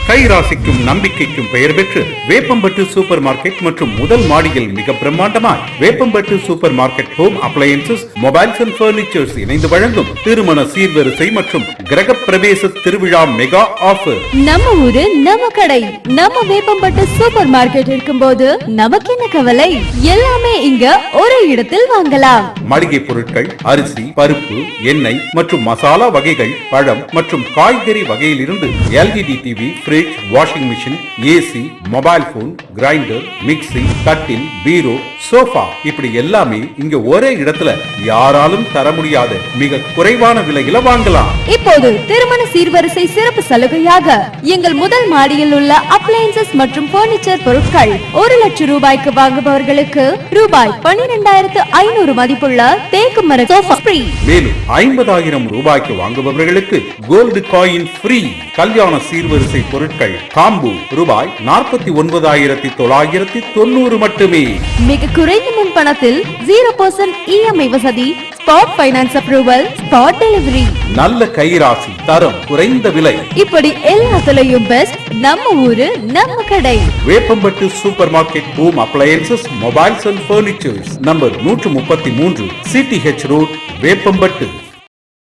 கைராசிக்கும் நம்பிக்கைக்கும் பெயர் பெற்று வேப்பம்பட்டு சூப்பர் மார்க்கெட் மற்றும் முதல் மாடியில் மிக பிரம்மாண்டமாய் Veppampattu super market home appliances, mobiles and furnitures இணைந்து வழங்கும் திருமண சீர்வரிசை மற்றும் கிரக பிரவேச திருவிழா மெகா ஆஃபர். நம்ம ஊரு நம்ம கடை, நம்ம வேப்பம்பட்டு சூப்பர் மார்க்கெட் இருக்கும் போது நமக்கு என்ன கவலை? எல்லாமே இங்க ஒரே இடத்தில் வாங்கலாம். மளிகை பொருட்கள், அரிசி, பருப்பு, எண்ணெய் மற்றும் மசாலா வகைகள், பழம் மற்றும் காய்கறி வகையில் இருந்து LED TV, fridge, washing machine, AC, mobile phone, grinder, mixie, கட்டில், பீரோ, சோஃபா இப்படி எல்லாமே இங்க ஒரே இடத்துல யாராலும் தர முடியாத மிக குறைவான விலையில வாங்கலாம். இப்போது திருமண சீர்வரிசை சிறப்பு சலுகையாக எங்கள் முதல் மாடியில் உள்ள அப்ளையன்சஸ் மற்றும் பர்னிச்சர் பொருட்கள் 1 லட்சம் ரூபாய்க்கு வாங்குபவர்களுக்கு ரூபாய் 12,500 மதிப்புள்ள தேக்கு மர சோஃபா ஃப்ரீ. மேலும் 50,000 ரூபாய்க்கு வாங்குபவர்களுக்கு கோல்டு காயின் ஃப்ரீ. கல்யாண சீர்வரிசை பொருட்கள் காம்பு ரூபாய் 49,990 மட்டுமே. மிக குறைந்த முன் பணத்தில் 0% இஎம்ஐ வசதி, spot finance approval, spot delivery. நல்ல கைராசி, தரம், குறைந்த விலை, இப்படி எல்லாத்துலயும் பெஸ்ட் நம்ம ஊரு நம்ம கடை. Veppampattu super market home appliances, mobiles and furnitures, number 133, CTH road, Veppampattu.